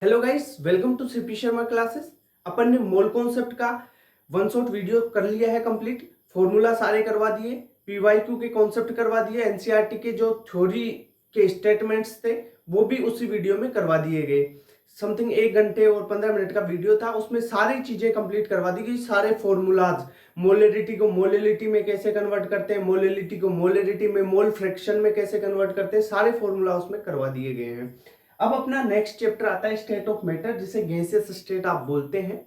Hello guys, welcome to CP Sharma classes. अपन ने mole concept का वन शॉट वीडियो कर लिया है कंप्लीट। फॉर्मूला सारे करवा दिए, पीवाईक्यू के कॉन्सेप्ट करवा दिए, एनसीईआरटी के जो थ्योरी के स्टेटमेंट्स थे वो भी उसी वीडियो में करवा दिए गए। समथिंग 1 घंटे और 15 मिनट का वीडियो था, उसमें सारी चीजें कंप्लीट करवा दी गई। सारे फॉर्मूलाज, मोलरिटी को मोलिलिटी में कैसे कन्वर्ट करते हैं, मोलिलिटी को मोलरिटी में, मोल फ्रैक्शन में कैसे कन्वर्ट करते हैं, सारे फॉर्मूला उसमें करवा दिए गए हैं। अब अपना नेक्स्ट चैप्टर आता है स्टेट ऑफ मैटर, जिसे गैसियस स्टेट आप बोलते हैं।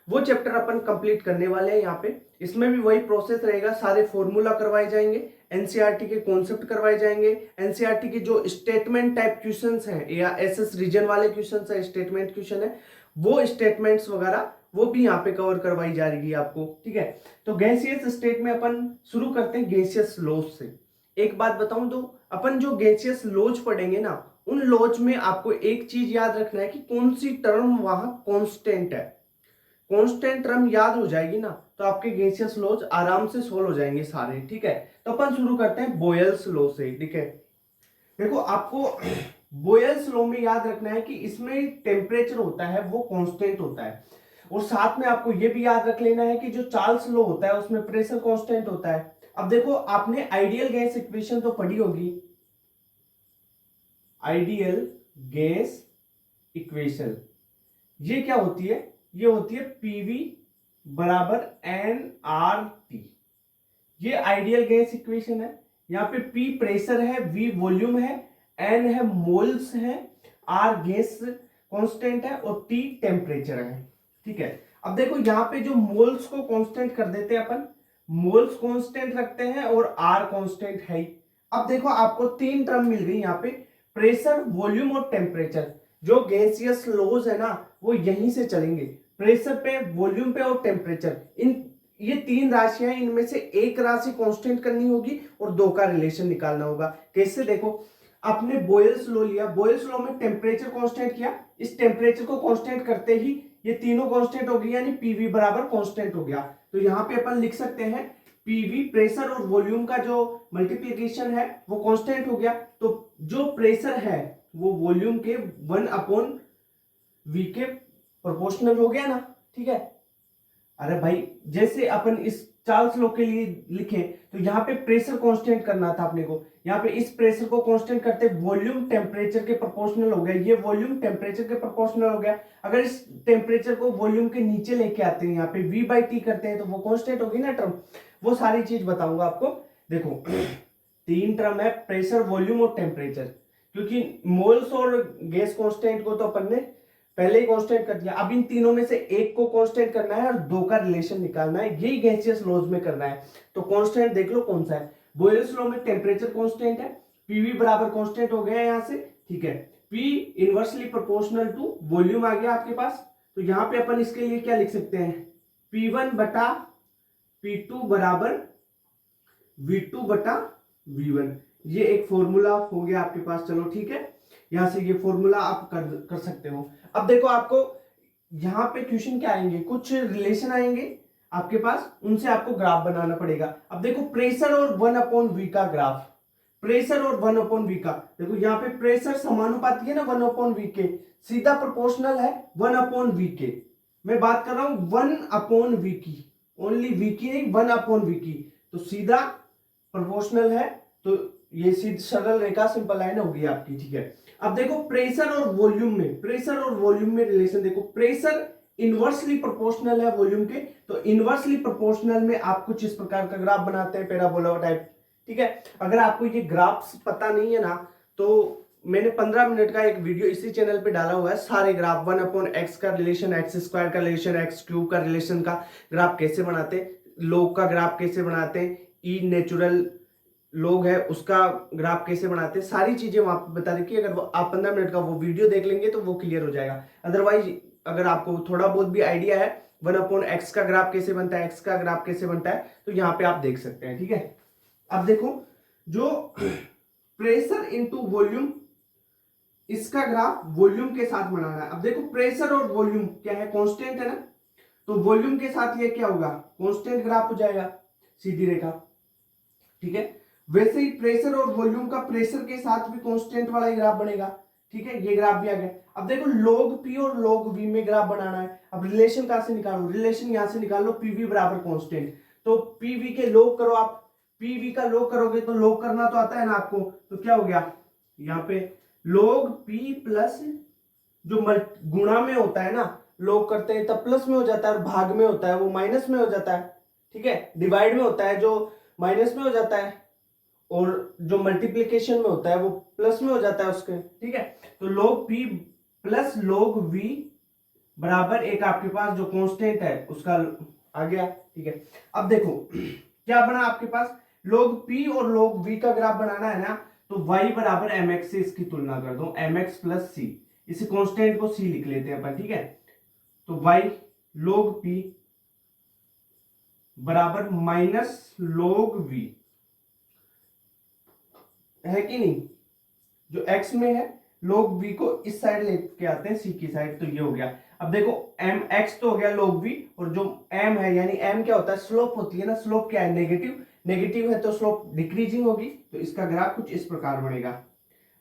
वो चैप्टर अपन कंप्लीट करने वाले हैं यहाँ पे। इसमें भी वही प्रोसेस रहेगा, सारे फॉर्मूला करवाए जाएंगे, एनसीईआरटी के कॉन्सेप्ट करवाए जाएंगे, एनसीईआरटी के जो स्टेटमेंट टाइप क्वेश्चंस हैं या एसएस रीजन वाले क्वेश्चंस है, स्टेटमेंट क्वेश्चन है, वो स्टेटमेंट्स वगैरह वो भी यहाँ पे कवर करवाई जाएगी आपको। ठीक है, तो गैसियस स्टेट में अपन शुरू करते हैं गैसियस लॉज से। एक बात बताऊं तो अपन जो गैसियस लॉज पढ़ेंगे ना, उन लॉज में आपको एक चीज याद रखना है कि कौन सी टर्म वहां कांस्टेंट है। कांस्टेंट टर्म याद हो जाएगी ना तो आपके गैसियस लॉज आराम से सोल्व हो जाएंगे सारे। ठीक है, तो अपन शुरू करते हैं बॉयल्स लॉ से। ठीक है, देखो आपको बॉयल्स लॉ में याद रखना है कि इसमें टेम्परेचर होता है वो कांस्टेंट होता है, और साथ में आपको ये भी याद रख लेना है कि जो चार्ल्स लॉ होता है उसमें प्रेशर कांस्टेंट होता है। अब देखो, आपने आइडियल गैस इक्वेशन तो पढ़ी होगी, आइडियल गैस इक्वेशन। ये क्या होती है? ये होती है पीवी बराबर एन आर टी। ये आइडियल गैस इक्वेशन है। यहां पे पी प्रेशर है, वी वॉल्यूम है, एन है मोल्स है, आर गैस कांस्टेंट है और टी टेम्परेचर है। ठीक है, अब देखो यहां पे जो मोल्स को कांस्टेंट कर देते हैं अपन, मोल्स कांस्टेंट रखते हैं और आर कांस्टेंट है ही। अब देखो आपको तीन टर्म मिल गई यहाँ पे, प्रेशर, वॉल्यूम और टेम्परेचर। जो गैसियस लॉज है ना वो यहीं से चलेंगे, प्रेशर पे, वॉल्यूम पे और टेम्परेचर। इन ये तीन राशियां, इनमें से एक राशि कांस्टेंट करनी होगी और दो का रिलेशन निकालना होगा। कैसे? देखो, आपने बॉयल्स लॉ लिया, बॉयल्स लॉ में टेम्परेचर कांस्टेंट किया, इस टेम्परेचर को कांस्टेंट करते ही ये तीनों कांस्टेंट हो गई, यानी पीवी बराबर कांस्टेंट हो गया। तो यहां पे अपन लिख सकते हैं पीवी, प्रेशर और वॉल्यूम का जो मल्टीप्लीकेशन है वो कांस्टेंट हो गया। तो जो प्रेशर है वो वॉल्यूम के 1/v के प्रोपोर्शनल हो गया ना। ठीक है, अरे भाई जैसे अपन इस चार्ल्स लॉ के लिए लिखे तो यहाँ पे प्रेशर कांस्टेंट करना था अपने को, यहाँ पे इस प्रेशर को कांस्टेंट करते वॉल्यूम टेम्परेचर के प्रोपोर्शनल हो गया, ये वॉल्यूम टेम्परेचर के प्रोपोर्शनल हो गया। अगर इस टेम्परेचर को वॉल्यूम के नीचे लेके आते हैं, यहाँ पे v/t करते हैं तो वो कांस्टेंट होगी ना टर्म। वो सारी चीज बताऊंगा आपको। देखो तीन टर्म है, प्रेशर, वॉल्यूम और टेम्परेचर। क्योंकि मोल्स और गैस कांस्टेंट को तो अपन ने पहले ही कांस्टेंट कर दिया, अब इन तीनों में से एक को कांस्टेंट करना है और दो का रिलेशन निकालना है, यही गैसियस लॉज में करना है। तो कांस्टेंट देख लो कौन सा है। बॉयल्स लॉ में टेम्परेचर कांस्टेंट है, पीवी बराबर कांस्टेंट हो गया यहां से। ठीक है, P inversely proportional to volume आ गया आपके पास। तो यहां पे अपन इसके लिए क्या लिख सकते हैं, P1 बटा P2 बराबर V2 बटा V1। ये एक फॉर्मूला हो गया आपके पास। चलो ठीक है, यहां से ये फॉर्मूला आप कर सकते हो। अब देखो आपको यहाँ पे क्वेश्चन क्या आएंगे, कुछ रिलेशन आएंगे आपके पास, उनसे आपको ग्राफ बनाना पड़ेगा। अब देखो प्रेशर और 1/v का ग्राफ, प्रेशर और 1/v का, देखो यहाँ पे प्रेशर समानुपाती है ना 1/v के, सीधा प्रोपोर्शनल है 1/v के। मैं बात कर रहा हूं 1/v की, ओनली v की नहीं, 1/v की, तो सीधा प्रोपोर्शनल है। तो ये सीधी सरल रेखा, सिंपल लाइन होगी आपकी। ठीक है, अब देखो प्रेशर और वॉल्यूम में, प्रेशर और वॉल्यूम में रिलेशन देखो, प्रेशर इनवर्सली प्रोपोर्शनल है वॉल्यूम के, तो इनवर्सली प्रोपोर्शनल में आप कुछ इस प्रकार का ग्राफ बनाते हैं, पैराबोला टाइप। ठीक है, अगर आपको ये ग्राफ्स पता नहीं है ना तो मैंने 15 मिनट का एक वीडियो इसी चैनल पे डाला हुआ है, सारे ग्राफ 1/x का रिलेशन, x² का रिलेशन, x³ का रिलेशन का ग्राफ कैसे बनाते हैं, लोग का ग्राफ कैसे बनाते हैं, ई नेचुरल लोग है उसका ग्राफ कैसे बनाते हैं, सारी चीजें वहां पर बता रखी है। अगर आप 15 मिनट का वो वीडियो देख लेंगे तो वो क्लियर हो जाएगा। अदरवाइज अगर आपको थोड़ा बहुत भी आइडिया है 1/x का ग्राफ कैसे बनता है, x का ग्राफ कैसे बनता है, तो यहाँ पे आप देख सकते हैं। ठीक है, अब देखो जो प्रेशर इंटू वॉल्यूम, इसका ग्राफ वॉल्यूम के साथ बनाना है। अब देखो प्रेशर और वॉल्यूम क्या है, कांस्टेंट है ना, तो वॉल्यूम के साथ ये क्या होगा, कांस्टेंट ग्राफ हो जाएगा, सीधी रेखा। ठीक है, वैसे ही प्रेशर और वॉल्यूम का प्रेशर के साथ भी कांस्टेंट वाला ही ग्राफ बनेगा। ठीक है, ये ग्राफ भी आ गया। अब देखो log p और log v में ग्राफ बनाना है। अब रिलेशन कहां से निकालो, रिलेशन यहां से निकाल लो, pv बराबर कांस्टेंट। तो pv के log करो आप, pv का log करोगे तो log करना तो आता है ना आपको, तो क्या हो गया यहाँ पे log p प्लस जो गुणा में होता है ना, log करते हैं तब प्लस में हो जाता है, और भाग में होता है वो माइनस में हो जाता है। ठीक है, डिवाइड में होता है जो माइनस में हो जाता है, और जो मल्टीप्लीकेशन में होता है वो प्लस में हो जाता है उसके। ठीक है, तो log p plus log v बराबर एक आपके पास जो कांस्टेंट है उसका आ गया। ठीक है, अब देखो क्या बना आपके पास, log p और log v का ग्राफ बनाना है ना, तो y बराबर mx से इसकी तुलना कर दो, mx प्लस c, इसी कांस्टेंट को c लिख लेते हैं अपन। ठीक है, तो y log p बराबर माइनस log v है कि नहीं, जो x में है log v को इस साइड लेके आते हैं c की साइड, तो ये हो गया। अब देखो mx तो हो गया log v, और जो m है यानी m क्या होता है, स्लोप होती है ना, स्लोप क्या है, नेगेटिव, नेगेटिव है तो स्लोप डिक्रीजिंग होगी, तो इसका ग्राफ कुछ इस प्रकार बनेगा।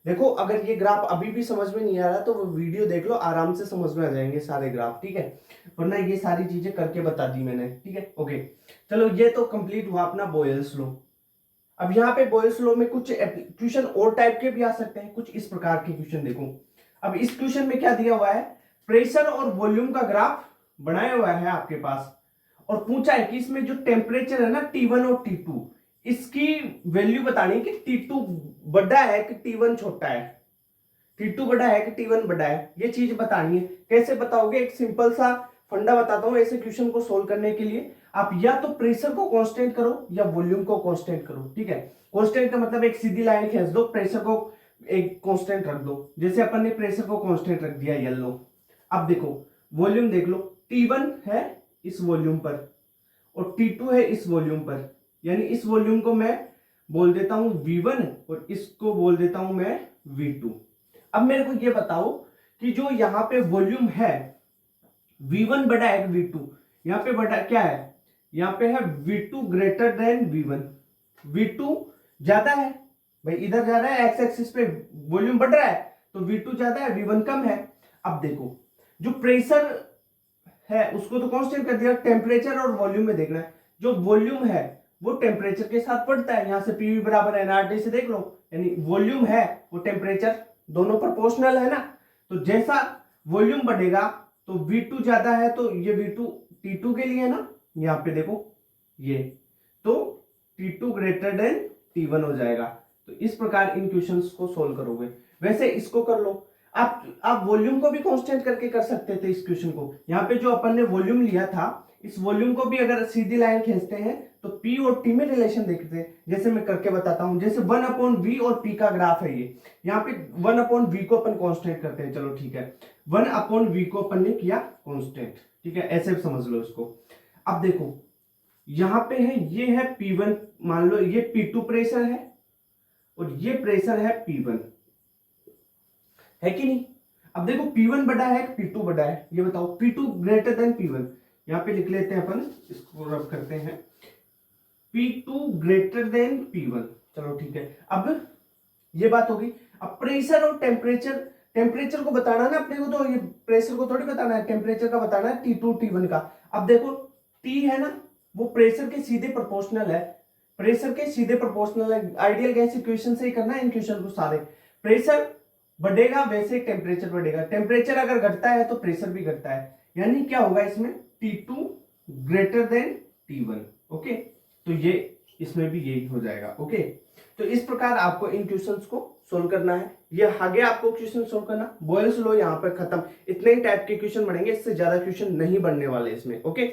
देखो अगर ये ग्राफ अभी भी समझ में नहीं आ रहा तो वो वीडियो देख लो, आराम से समझ में आ जाएंगे सारे ग्राफ। ठीक है, वरना ये सारी चीजें करके बता दी मैंने। ठीक है, ओके, चलो ये तो कंप्लीट हुआ अपना बोयल्स लॉ। अब यहाँ पे बोयल्स लॉ में कुछ क्वेश्चन और टाइप के भी आ सकते हैं, कुछ इस प्रकार के क्वेश्चन देखो। अब इस क्वेश्चन में क्या दिया हुआ है, प्रेशर और वॉल्यूम का ग्राफ बनाया हुआ है आपके पास, और पूछा है कि इसमें जो टेम्परेचर है ना T1 और T2, इसकी वैल्यू बतानी है कि T2 बड़ा है कि T1 छोटा है, T2 बड़ा है कि T1 बड़ा है, ये चीज बतानी है। कैसे बताओगे, एक सिंपल सा फंडा बताता हूं ऐसे क्वेश्चन को सोल्व करने के लिए। आप या तो प्रेशर को कांस्टेंट करो या वॉल्यूम को कांस्टेंट करो। ठीक है, कांस्टेंट का मतलब एक सीधी लाइन खींच दो, प्रेशर को एक कांस्टेंट रख दो, जैसे अपन ने प्रेशर को कांस्टेंट रख दिया येलो। अब देखो वॉल्यूम देख लो, T1 है इस वॉल्यूम पर और T2 है इस वॉल्यूम पर, यानी इस वॉल्यूम को मैं बोल देता हूं V1 और इसको बोल देता हूं मैं V2। अब मेरे को ये बताओ कि जो यहाँ पे वॉल्यूम है V1 बड़ा है V2, यहाँ पे बड़ा क्या है, यहाँ पे है V2 greater than V1, V2 ज्यादा है भाई, इधर जा रहा है एक्स एक्सिस पे वॉल्यूम बढ़ रहा है, तो V2 ज्यादा है V1 कम है। अब देखो जो प्रेशर है उसको तो कांस्टेंट कर दिया, टेम्परेचर और वॉल्यूम में देखना है, जो वॉल्यूम है वो टेम्परेचर के साथ बढ़ता है, यहां से PV बराबर nRT से देख लो, यानी वॉल्यूम है वो टेम्परेचर, दोनों प्रोपोर्शनल है ना, तो जैसा वॉल्यूम बढ़ेगा तो V2 ज्यादा है, तो ये V2 T2 के लिए ना, यहाँ पे देखो ये, तो T2 ग्रेटर देन T1 हो जाएगा। तो इस प्रकार इन क्वेश्चंस को सोल्व करोगे। वैसे इसको कर लो, आप वॉल्यूम को भी कांस्टेंट करके कर सकते थे इस क्वेश्चन को। यहाँ पे जो अपन ने वॉल्यूम लिया था, इस वॉल्यूम को भी अगर सीधी लाइन खींचते हैं तो P और T में रिलेशन देखते हैं, जैसे मैं करके बताता हूं। जैसे 1/V और P का ग्राफ है ये, यहाँ पे 1/V को अपन कांस्टेंट करते हैं, चलो ठीक है, 1/V को अपन ने किया कांस्टेंट। ठीक है, ऐसे समझ लो इसको। अब देखो यहाँ पे है, ये है P1, मान लो ये P2 प्रेशर है और ये प्रेशर है P1, है कि नहीं। अब देखो P1 बड़ा है P2 बड़ा है, ये बताओ, P2 ग्रेटर देन P1, यहाँ पे लिख लेते हैं अपन, इसको रब करते हैं, P2 ग्रेटर देन P1, चलो ठीक है। अब ये बात होगी। अब प्रेशर और टेम्परेचर, टेम्परेचर को बताना ना अपने को, तो ये प्रेशर को थोड़ी बताना है, टेम्परेचर का बताना है T2 T1 का। अब देखो T है ना, वो प्रेशर के सीधे प्रोपोर्शनल है, प्रेशर के सीधे प्रोपोर्शनल है, आइडियल गैस इक्वेशन से ही करना है इन क्वेश्चन को सारे। प्रेशर बढ़ेगा वैसे टेम्परेचर बढ़ेगा, टेम्परेचर अगर घटता है तो प्रेशर भी घटता है, यानी क्या होगा इसमें T2 greater than T1। Okay, तो ये इसमें भी यही हो जाएगा। ओके, तो इस प्रकार आपको इन क्वेश्चंस को सोल्व करना है। ये आगे आपको क्वेश्चन सोल्व करना, बॉयल्स लॉ यहाँ पर खत्म, इतने ही टाइप के क्वेश्चन बनेंगे, इससे ज्यादा क्वेश्चन नहीं बनने वाले इसमें। ओके,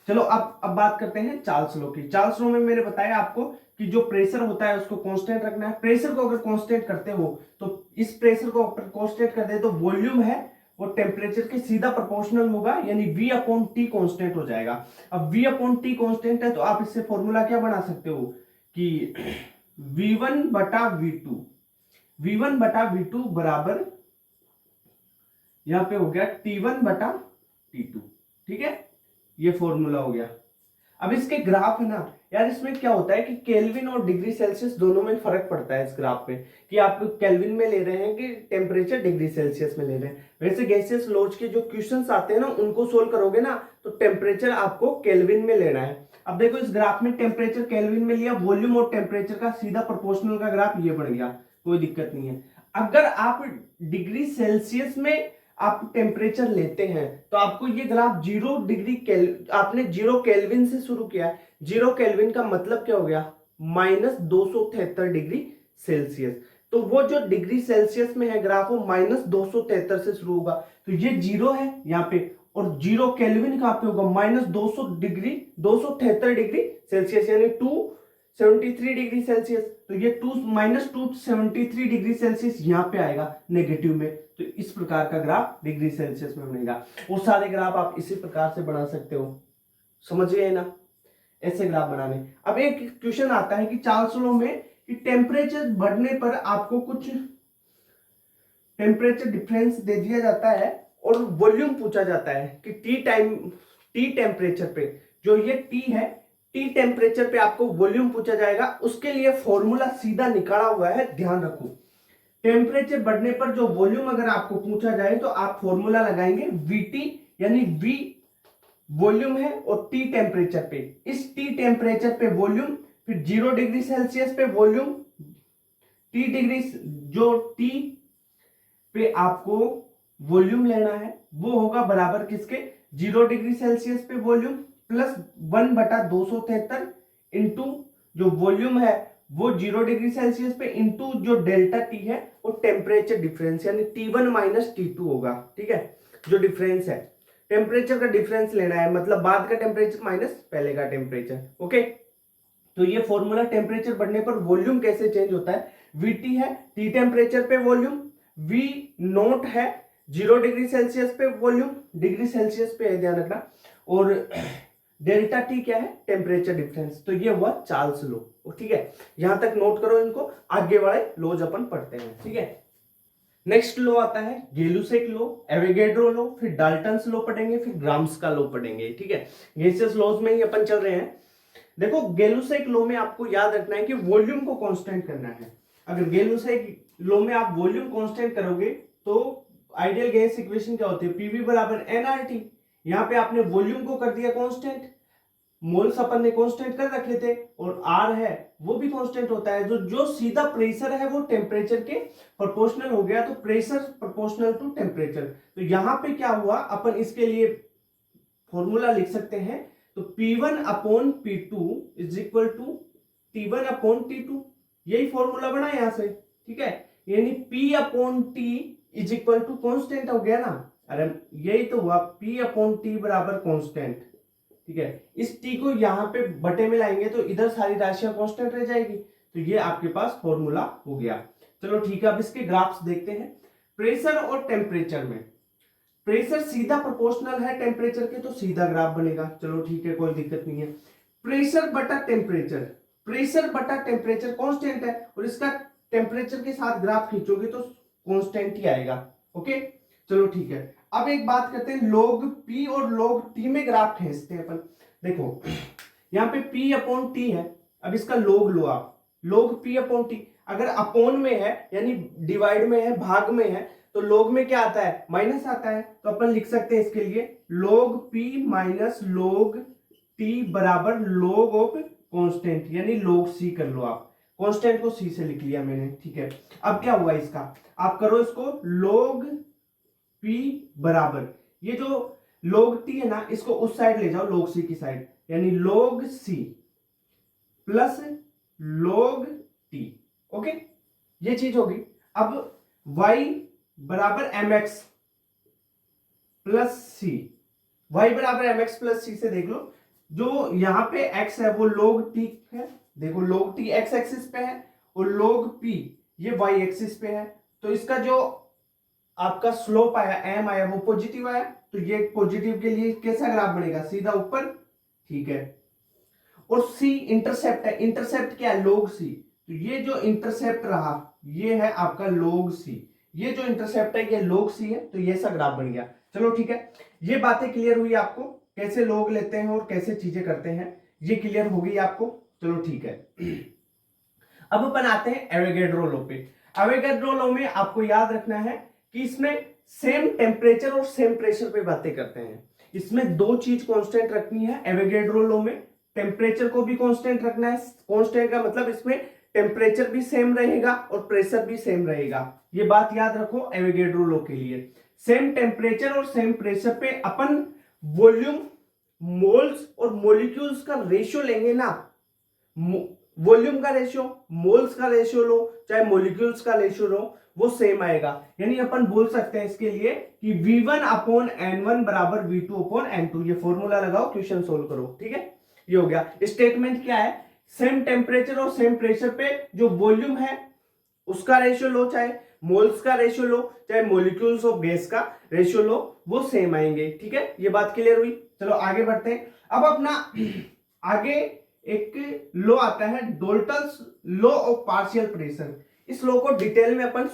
चलो अब बात करते हैं चार्ल्स लॉ की। चार्ल्स लॉ में मैंने बताया आपको कि जो प्रेशर होता है उसको कांस्टेंट रखना है। प्रेशर को अगर कांस्टेंट करते हो तो इस प्रेशर को कांस्टेंट कर दे तो वॉल्यूम है वो टेम्परेचर के सीधा प्रोपोर्शनल होगा, यानी V/T कांस्टेंट हो जाएगा। अब V/T कांस्टेंट है तो आप इससे फॉर्मूला क्या बना सकते हो कि V1/V2, V1/V2 बराबर यहां पे हो गया T1/T2। ठीक है, ये फॉर्मूला हो गया। अब इसके ग्राफ है ना यार, इसमें क्या होता है कि केल्विन और डिग्री सेल्सियस दोनों में फर्क पड़ता है इस ग्राफ में, कि आप केल्विन में ले रहे हैं कि टेम्परेचर डिग्री सेल्सियस में ले रहे हैं। वैसे गैसियस लॉज के जो क्वेश्चंस आते हैं ना उनको सोल्व करोगे ना तो टेम्परेचर आपको केल्विन में लेना है। अब देखो इस ग्राफ में टेम्परेचर केल्विन में लिया, वॉल्यूम और टेम्परेचर का सीधा प्रोपोर्शनल का ग्राफ ये बन गया, कोई दिक्कत नहीं है। अगर आप डिग्री सेल्सियस में आप टेम्परेचर लेते हैं तो आपको ये ग्राफ 0 डिग्री आपने 0 केल्विन से शुरू किया है। 0 केल्विन का मतलब क्या हो गया, -273 डिग्री सेल्सियस। तो वो जो डिग्री सेल्सियस में है ग्राफ वो -273 से शुरू होगा, तो ये 0 है यहाँ पे, और 0 केल्विन कहां पे होगा, -273 डिग्री सेल्सियस, यानी 273 डिग्री सेल्सियस। तो ये -273 डिग्री सेल्सियस यहाँ पे आएगा नेगेटिव में। तो इस प्रकार का ग्राफ डिग्री सेल्सियस में बनेगा। वो सारे ग्राफ आप इसी प्रकार से बना सकते हो, समझ गए ना, ऐसे ग्राफ बनाने। अब एक क्वेश्चन आता है कि चार्ल्स लॉ में कि टेम्परेचर बढ़ने पर आपको कुछ टेम्परेचर डिफरेंस दे दिया जाता है और वॉल्यूम पूछा जाता है कि टी टेम्परेचर पे, जो ये टी है, टी टेम्परेचर पे आपको वॉल्यूम पूछा जाएगा। उसके लिए फॉर्मूला सीधा निकाला हुआ है, ध्यान रखो। टेम्परेचर बढ़ने पर जो वॉल्यूम अगर आपको पूछा जाए तो आप फॉर्मूला लगाएंगे वीटी, यानी वी वॉल्यूम है और टी टेम्परेचर पे, इस टी टेम्परेचर पे वॉल्यूम, फिर 0 डिग्री सेल्सियस पे वॉल्यूम, टी डिग्री जो टी पे आपको वॉल्यूम लेना है वो होगा बराबर किसके, 0 डिग्री सेल्सियस पे वॉल्यूम प्लस 1/273 इंटू जो वॉल्यूम है वो 0 डिग्री सेल्सियस पे इंटू जो डेल्टा टी है वो टेम्परेचर डिफरेंस, यानी T1 माइनस T2 होगा। ठीक है, जो डिफरेंस है टेम्परेचर का डिफरेंस लेना है, मतलब बाद का टेम्परेचर माइनस पहले का टेम्परेचर। ओके, तो ये फॉर्मूला टेम्परेचर बढ़ने पर वॉल्यूम कैसे चेंज होता है, वीटी है टी टेम्परेचर पे वॉल्यूम, वी नोट है 0 डिग्री सेल्सियस पे वॉल्यूम, डिग्री सेल्सियस पे है ध्यान रखना, और डेल्टा टी क्या है, टेम्परेचर डिफरेंस। तो ये हुआ चार्ल्स लॉ। ठीक है, यहां तक नोट करो इनको, आगे वाले लॉज अपन पढ़ते हैं। ठीक है, नेक्स्ट लॉ आता है गेलुसेक लॉ, एवोगैड्रो लॉ, फिर डाल्टन्स लॉ पढ़ेंगे, फिर ग्राम्स का लॉ पढ़ेंगे। ठीक है, गैसियस लॉज में ही अपन चल रहे हैं। देखो गेलुसेक लॉ में आपको याद रखना है कि वॉल्यूम को कांस्टेंट करना है। अगर गेलुसेक लॉ में आप वॉल्यूम कांस्टेंट करोगे तो आइडियल गैस इक्वेशन क्या होती है, पीवी बराबर एनआरटी। यहाँ पे आपने वॉल्यूम को कर दिया कांस्टेंट, मोल्स अपन ने कांस्टेंट कर रखे थे, और आर है वो भी कांस्टेंट होता है। जो सीधा प्रेशर है वो टेम्परेचर के प्रोपोर्शनल हो गया, तो प्रेशर प्रोपोर्शनल टू टेम्परेचर। तो यहां पे क्या हुआ, अपन इसके लिए फॉर्मूला लिख सकते हैं, तो P1 upon P2 is equal to T1 upon T2, यही फॉर्मूला बना यहां से। ठीक है, यानी P upon T is equal to constant हो गया ना, अरे यही तो हुआ, P अपॉन T बराबर कॉन्स्टेंट। ठीक है, इस T को यहां पे बटे में लाएंगे तो इधर सारी राशियां कांस्टेंट रह जाएगी, तो ये आपके पास फॉर्मूला हो गया। चलो ठीक है, अब इसके ग्राफ्स देखते हैं। प्रेशर और टेम्परेचर में, प्रेशर सीधा प्रोपोर्शनल है टेम्परेचर के तो सीधा ग्राफ बनेगा। चलो ठीक है, कोई दिक्कत नहीं है। प्रेशर बटा टेम्परेचर, प्रेशर बटा टेम्परेचर कांस्टेंट है और इसका टेम्परेचर के साथ ग्राफ खींचोगे तो कांस्टेंट ही आएगा। ओके, चलो ठीक है। अब एक बात करते हैं, log P और log T में ग्राफ खींचते हैं अपन। देखो यहाँ पे P अपॉन T है, अब इसका log लो आप, log P अपॉन T। अगर अपॉन में है यानी डिवाइड में है, भाग में है, तो log में क्या आता है, माइनस आता है। तो अपन लिख सकते हैं इसके लिए log P minus log T बराबर log ऑफ कांस्टेंट, यानी log C कर लो आप, कांस्टेंट को C से लिख लिया मैंने। ठीक है, अब क्या हुआ इसका, आप करो इसको log P बराबर, ये जो log T है ना इसको उस साइड ले जाओ log C की साइड, यानी log C plus log T। Okay, ये चीज होगी। अब y बराबर mx प्लस c, y बराबर mx प्लस c से देख लो, जो यहां पे x है वो log t है, देखो log t x एक्सिस पे है और log p ये y एक्सिस पे है, तो इसका जो आपका स्लोप आया m आया वो पॉजिटिव आया, तो ये पॉजिटिव के लिए कैसा ग्राफ बनेगा, सीधा ऊपर। ठीक है, और c इंटरसेप्ट है, इंटरसेप्ट क्या है, log c, तो ये जो इंटरसेप्ट रहा ये है आपका log c, ये जो इंटरसेप्ट है ये log c है, तो ये सा ग्राफ बन गया। चलो ठीक है, ये बातें क्लियर हुई आपको, कैसे log लेते हैं और कैसे चीजें करते हैं, ये क्लियर हो गई आपको? चलो ठीक है। अब अपन आते हैं एवोगैड्रो लॉ पे। एवोगैड्रो लॉ में आपको याद रखना है कि इसमें सेम टेम्परेचर और सेम प्रेशर पे बातें करते हैं। इसमें दो चीज कांस्टेंट रखनी है एवोगैड्रो लॉ में, टेम्परेचर को भी कांस्टेंट रखना है। कांस्टेंट का मतलब इसमें टेम्परेचर भी सेम रहेगा और प्रेशर भी सेम रहेगा। ये बात याद रखो एवोगैड्रो लॉ के लिए। सेम टेम्परेचर और सेम प्रेशर पे अपन वॉल्यूम, मोल्स और मॉलिक्यूल्स का रेशियो लेंगे ना। वॉल्यूम का रेशियो, मोल्स का रेशियो लो चाहे मॉलिक्यूल्स का रेशियो लो, वो सेम आएगा। यानी अपन बोल सकते हैं इसके लिए कि V1/N1 बराबर V2/N2। ये फॉर्मूला लगाओ, क्वेश्चन सोल्व करो। ठीक है, ये हो गया। स्टेटमेंट क्या है? सेम टेम्परेचर और सेम प्रेशर पे जो वॉल्यूम है उसका रेशियो लो, चाहे मोल्स का रेशियो लो चाहे मॉलिक्यूल्स ऑफ गैस का रेशियो लो, वो सेम आएंगे। ठीक है, ये बात क्लियर हुई? चलो आगे बढ़ते हैं। अब अपना आगे एक लॉ आता है Dalton's law of partial pressure. इस लॉ को डिटेल में अपन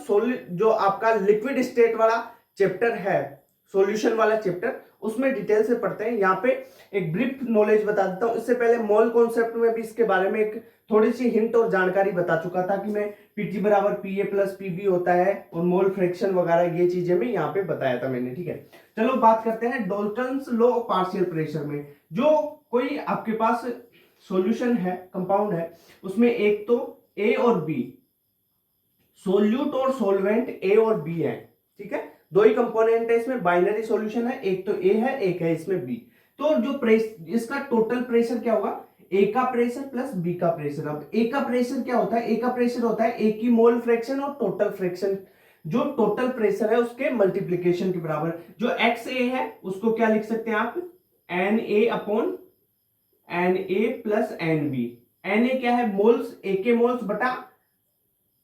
जो आपका लिक्विड स्टेट वाला चैप्टर है, सॉल्यूशन वाला चैप्टर, उसमें डिटेल से पढ़ते हैं। यहाँ पे एक ब्रीफ नॉलेज बता देता हूँ। इससे पहले मोल कॉन्सेप्ट में भी इसके बारे में एक थोड़ी सी हिंट और जानकारी बता चुका था कि मैं पीटी बराबर पीए प्लस पीबी होता है और मोल फ्रैक्शन वगैरह ये चीजें मैं यहाँ पे बताया था मैंने। ठीक है, चलो बात करते हैं Dalton's law of partial pressure में। जो कोई आपके पास सॉल्यूशन है, कंपाउंड है, उसमें एक तो ए और बी, सोल्यूट और सोलवेंट ए और बी है। ठीक है, दो ही कंपोनेंट है इसमें, बाइनरी सॉल्यूशन है, एक तो ए है एक है इसमें बी। तो जो इसका टोटल प्रेशर क्या होगा? ए का प्रेशर प्लस बी का प्रेशर। अब ए का प्रेशर क्या होता है? ए का प्रेशर होता है ए की मोल फ्रैक्शन और टोटल फ्रैक्शन, जो टोटल प्रेशर है उसके मल्टीप्लीकेशन के बराबर। जो एक्स ए है उसको क्या लिख सकते हैं आप? N A upon N A plus N B. N A क्या है? मोल्स, ए के मोल्स बटा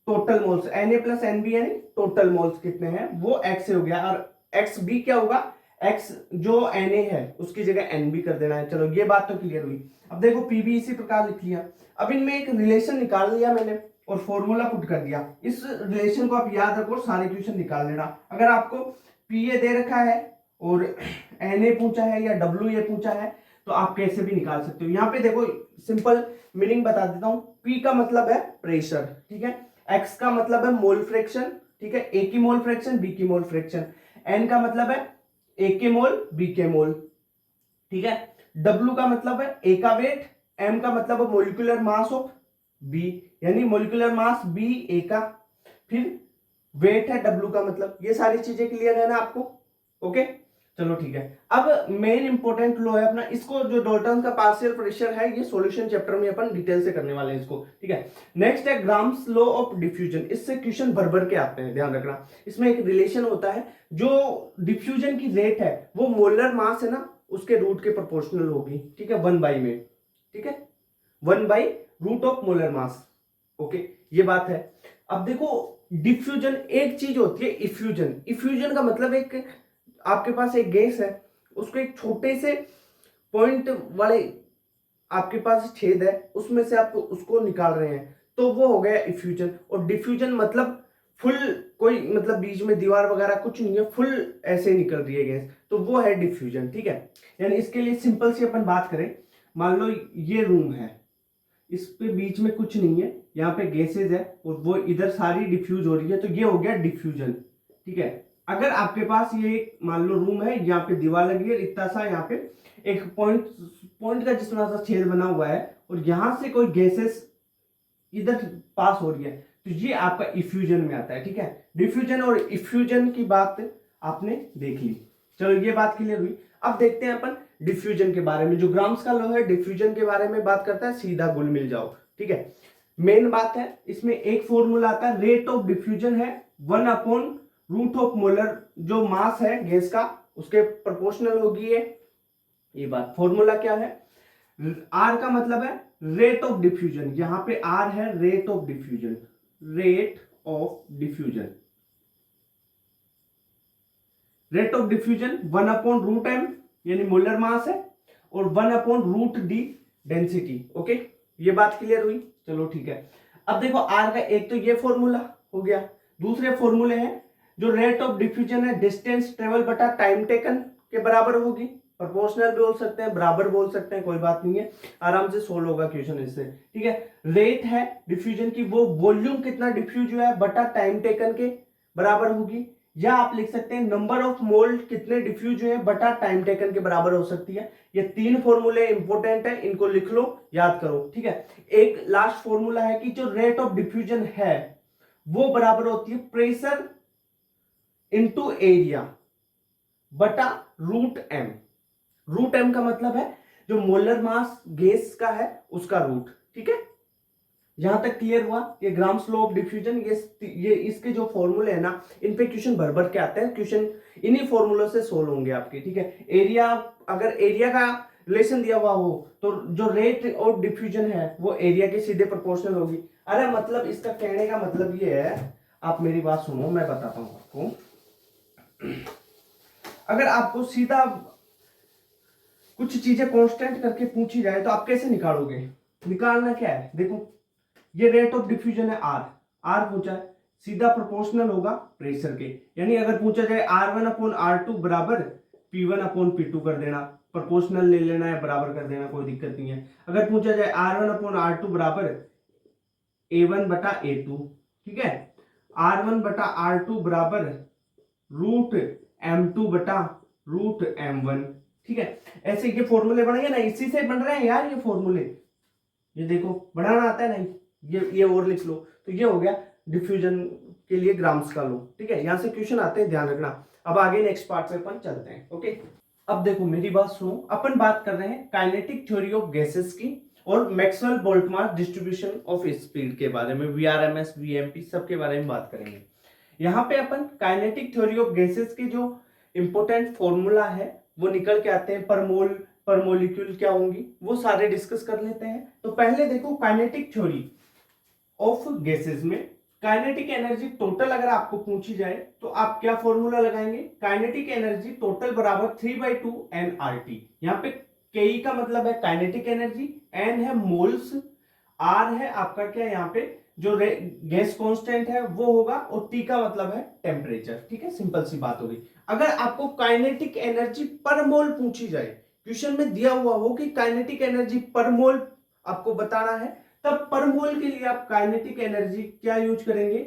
total moles. N A plus N B यानी टोटल मोल्स कितने हैं, वो एक्स ए हो गया। और एक्स बी क्या होगा? एक्स जो एन ए है उसकी जगह एन बी कर देना है। चलो ये बात तो क्लियर हुई। अब देखो पीबी इसी प्रकार लिख लिया। अब इनमें एक रिलेशन निकाल लिया मैंने और फॉर्मूला पुट कर दिया। इस रिलेशन को आप याद रखो, सारे क्वेश्चन निकाल लेना। अगर आपको पी ए दे रखा है और एन ए पूछा है या डब्ल्यू ए पूछा है तो आप कैसे भी निकाल सकते हो। यहाँ पे देखो सिंपल मीनिंग बता देता हूं। पी का मतलब है प्रेशर, ठीक है। एक्स का मतलब है मोल फ्रैक्शन, ठीक है, ए की मोल फ्रैक्शन बी की मोल फ्रैक्शन। एन का मतलब है ए के मोल बी के मोल, ठीक है। डब्ल्यू का मतलब है ए का वेट, एम का मतलब है मोलिकुलर मास ऑफ बी, यानी मोलिकुलर मास बी ए का, फिर वेट है डब्ल्यू का मतलब। ये सारी चीजें क्लियर है ना आपको? ओके, चलो ठीक है। अब मेन इंपॉर्टेंट लो है अपना, इसको जो डाल्टन का पार्शियल प्रेशर है ये सॉल्यूशन चैप्टर में अपन डिटेल से करने वाले हैं इसको, ठीक है। नेक्स्ट है ग्राम्स लॉ ऑफ डिफ्यूजन। इससे क्वेश्चन भर भर के आते हैं, ध्यान रखना। इसमें एक रिलेशन होता है, जो डिफ्यूजन की रेट है वो मोलर मास है ना उसके रूट के प्रोपोर्शनल होगी, ठीक है, 1/, में, ठीक है, 1/√ऑफ मोलर मास। ओके, ये बात है। अब देखो डिफ्यूजन एक चीज होती है, इफ्यूजन। इफ्यूजन का मतलब एक आपके पास एक गैस है, उसको एक छोटे से पॉइंट वाले आपके पास छेद है, उसमें से आप उसको निकाल रहे हैं, तो वो हो गया इफ्यूजन। और डिफ्यूजन मतलब फुल, कोई मतलब बीच में दीवार वगैरह कुछ नहीं है, फुल ऐसे निकल रही है गैस, तो वो है डिफ्यूजन, ठीक है। यानी इसके लिए सिंपल सी अपन बात करें, मान लो ये रूम है, इस पे बीच में कुछ नहीं है, यहाँ पे गैसेज है और वो इधर सारी डिफ्यूज हो रही है, तो ये हो गया डिफ्यूजन, ठीक है। अगर आपके पास ये मान लो रूम है, यहाँ पे दीवार लगी है, इतना सा यहाँ पे एक पॉइंट का जिस तरह सा छेद बना हुआ है और यहां से कोई गैसेस इधर पास हो रही है, तो ये आपका इफ्यूजन में आता है, ठीक है। डिफ्यूजन और इफ्यूजन की बात आपने देख ली। चलो ये बात क्लियर हुई। अब देखते हैं अपन डिफ्यूजन के बारे में। जो ग्राम्स का लॉ है डिफ्यूजन के बारे में बात करता है, सीधा गुल मिल जाओ, ठीक है। मेन बात है इसमें एक फॉर्मूला आता है, रेट ऑफ डिफ्यूजन है 1/√ऑफ मोलर, जो मास है गैस का उसके प्रोपोर्शनल होगी ये बात। फॉर्मूला क्या है? आर का मतलब है रेट ऑफ डिफ्यूजन, यहां पे आर है rate of diffusion, rate of diffusion. Rate of diffusion 1/√m यानी मोलर मास है और 1/√d डेंसिटी। ओके, ये बात क्लियर हुई? चलो ठीक है। अब देखो आर का एक तो ये फॉर्मूला हो गया, दूसरे फॉर्मूले हैं जो रेट ऑफ डिफ्यूजन है डिस्टेंस ट्रेवल बटा टाइम टेकन के बराबर होगी, प्रोपोर्शनल बोल सकते हैं, बराबर बोल सकते हैं, कोई बात नहीं है, आराम से सोल्व होगा क्वेश्चन इससे। ठीक है, रेट है डिफ्यूजन की, वो वॉल्यूम कितना डिफ्यूज हुआ है बटा टाइम टेकन के बराबर होगी, या आप लिख सकते हैं नंबर ऑफ मोल कितने डिफ्यूज हुए बटा टाइम टेकन के बराबर हो सकती है। ये तीन फॉर्मूले इंपॉर्टेंट है, इनको लिख लो, याद करो। ठीक है, एक लास्ट फॉर्मूला है कि जो रेट ऑफ डिफ्यूजन है वो बराबर होती है प्रेशर इनटू एरिया बटा रूट एम। रूट एम का मतलब है जो मोलर मास गैस का है उसका रूट। ठीक है, यहां तक क्लियर हुआ। ये ग्राम्स लॉ ऑफ डिफ्यूजन, ये इसके जो फॉर्मूले है ना, इन पे क्वेश्चन भर भर के आते हैं, क्वेश्चन इन्हीं फॉर्मूलों से सोल्व होंगे आपके। ठीक है, एरिया, अगर एरिया का रिलेशन दिया हुआ हो तो जो रेट ऑफ डिफ्यूजन है वो एरिया के सीधे प्रोपोर्शनल होगी। अरे मतलब इसका कहने का मतलब ये है, आप मेरी बात सुनो, मैं बताता हूं आपको। अगर आपको सीधा कुछ चीजें कांस्टेंट करके पूछी जाए तो आप कैसे निकालोगे? निकालना क्या है, देखो ये रेट ऑफ डिफ्यूजन है आर, आर पूछा है, सीधा प्रोपोर्शनल होगा प्रेशर के, यानी अगर पूछा जाए R1/R2 बराबर P1/P2 कर देना, प्रोपोर्शनल ले लेना है, बराबर कर देना, कोई दिक्कत नहीं है। अगर पूछा जाए R1/R2 बराबर A1/A2, ठीक है, R1/R2 बराबर रूट M2/√M1। ठीक है, ऐसे ये फॉर्मूले बनेंगे ना, इसी से बन रहे हैं यार ये फॉर्मूले, ये देखो बनाना आता है नहीं, ये और लिख लो। तो ये हो गया डिफ्यूजन के लिए ग्राम्स का लो। ठीक है, यहां से क्वेश्चन आते हैं, ध्यान रखना। अब आगे नेक्स्ट पार्ट पे अपन चलते हैं। ओके, अब देखो मेरी बात सुनो, अपन बात कर रहे हैं काइनेटिक थ्योरी ऑफ गैसेस की और Maxwell Boltzmann distribution of speed के बारे में, वीआरएमएस वीएमपी सब के बारे में बात करेंगे। यहाँ पे अपन काइनेटिक थ्योरी ऑफ गैसेस के जो इंपोर्टेंट फॉर्मूला है वो निकल के आते हैं, पर मोल पर मॉलिक्यूल क्या होंगी वो सारे डिस्कस कर लेते हैं। तो पहले देखो काइनेटिक थ्योरी ऑफ गैसेस में काइनेटिक एनर्जी टोटल अगर आपको पूछी जाए तो आप क्या फॉर्मूला लगाएंगे? काइनेटिक एनर्जी टोटल बराबर 3/2 nRT। यहाँ पे के का मतलब है काइनेटिक एनर्जी, एन है मोल्स, आर है आपका क्या यहाँ पे जो गैस कांस्टेंट है वो होगा, और टी का मतलब है टेम्परेचर। ठीक है, सिंपल सी बात होगी। अगर आपको काइनेटिक एनर्जी पर मोल पूछी जाए, क्वेश्चन में दिया हुआ हो कि काइनेटिक एनर्जी पर मोल आपको बताना है, तब पर मोल के लिए आप काइनेटिक एनर्जी क्या यूज करेंगे?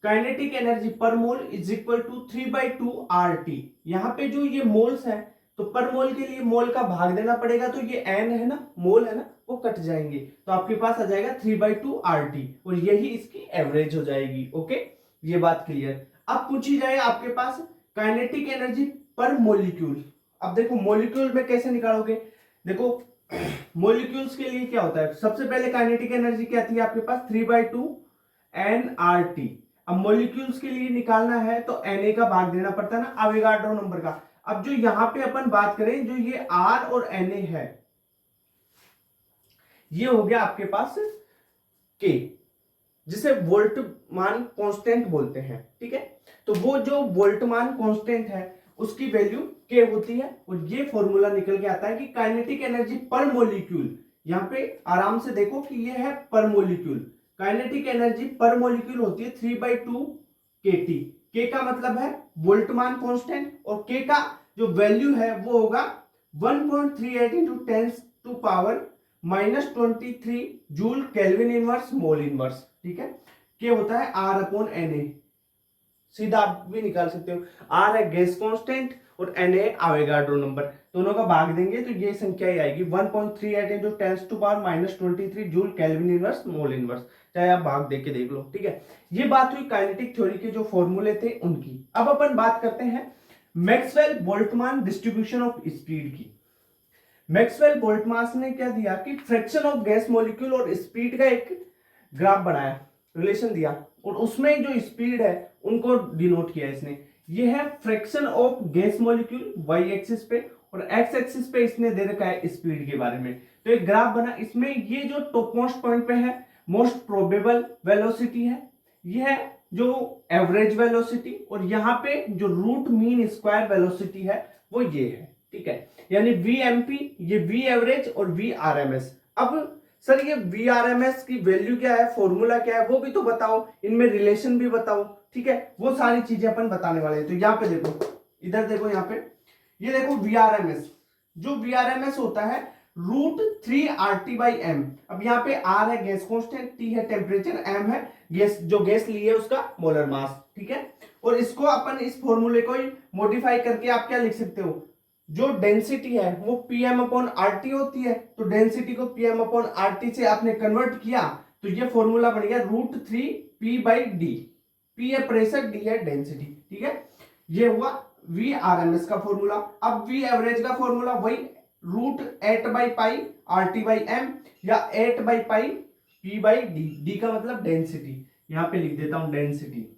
Kinetic energy per mole is equal to 3/2 RT। यहाँ पे जो ये मोल्स है तो पर मोल के लिए मोल का भाग देना पड़ेगा, तो ये एन है ना, मोल है ना, वो कट जाएंगे, तो आपके पास आ जाएगा 3/2 RT, और यही इसकी एवरेज हो जाएगी। ओके, ये बात क्लियर। अब पूछी जाए आपके पास काइनेटिक एनर्जी पर मोलिक्यूल। अब देखो मॉलिक्यूल में कैसे निकालोगे? देखो मॉलिक्यूल्स के लिए क्या होता है, सबसे पहले काइनेटिक एनर्जी क्या थी आपके पास? 3/2 nRT। अब मॉलिक्यूल्स के लिए निकालना है तो Na का भाग देना पड़ता है ना, अवोगाड्रो नंबर का। अब जो यहां पे अपन बात करें, जो ये R और Na है, ये हो गया आपके पास K, जिसे वोल्टमान कांस्टेंट बोलते हैं। ठीक है, तो वो जो वोल्टमान कांस्टेंट है उसकी वैल्यू के होती है, और ये फॉर्मूला निकल के आता है कि काइनेटिक एनर्जी पर मॉलिक्यूल, यहां पे आराम से देखो कि ये है पर मॉलिक्यूल, काइनेटिक एनर्जी पर मॉलिक्यूल होती है 3/2 kT। के का मतलब है वोल्टमान कांस्टेंट, और के का जो वैल्यू है वो होगा 1.38 × 10⁻⁻23 joule kelvin inverse mole inverse. ठीक है, के होता है R/Na, सीधा आप भी निकाल सकते हो। आर है गैस कांस्टेंट और Na अवोगाड्रो नंबर, दोनों का भाग देंगे तो ये संख्या ही आएगी 1.38 × 10⁻⁻23 joule kelvin inverse mole inverse, चाहे आप भाग देके देख लो। ठीक है, ये बात हुई काइनेटिक थ्योरी के जो फॉर्मूले थे उनकी। अब अपन बात करते हैं Maxwell Boltzmann distribution of speed की। मैक्सवेल बोल्ट्जमान ने क्या दिया कि फ्रैक्शन ऑफ गैस मॉलिक्यूल और स्पीड का एक ग्राफ बनाया, रिलेशन दिया, और उसमें जो स्पीड है उनको डिनोट किया इसने। ये है fraction of gas molecule Y axis पे, और एक्स एक्सिस पे इसने दे रखा है स्पीड के बारे में। तो एक ग्राफ बना, इसमें ये जो टॉप मोस्ट पॉइंट पे है मोस्ट प्रोबेबल वेलोसिटी है, ये है जो एवरेज वेलोसिटी, और यहाँ पे जो रूट मीन स्क्वायर वेलोसिटी है वो ये है। ठीक है, यानी VMP, ये V एवरेज और VRMS। अब सर ये VRMS की वैल्यू क्या है, फॉर्मूला क्या है, वो भी तो बताओ, इनमें रिलेशन भी बताओ। ठीक है, वो सारी चीजें अपन बताने वाले हैं। तो यहाँ पे देखो, इधर देखो, यहाँ पे ये देखो VRMS, जो VRMS होता है √3 RT/m। अब यहाँ पे R है गैस कांस्टेंट, T है टेम्परेचर, M है गैस, जो गैस ली है उसका मोलर मास, ठीक है। और इसको अपन इस फॉर्मूले को मॉडिफाई करके आप क्या लिख सकते हो, जो डेंसिटी है वो PM/RT होती है, तो डेंसिटी को PM/RT से आपने कन्वर्ट किया तो ये फॉर्मूला बन गया √3P/D। P है प्रेशर, D है डेंसिटी, ठीक है। ये हुआ VRMS का फॉर्मूला। अब V एवरेज का फॉर्मूला वही √8/π/RT/m या 8/π/P/D। D का मतलब डेंसिटी, यहां पे लिख देता हूं डेंसिटी,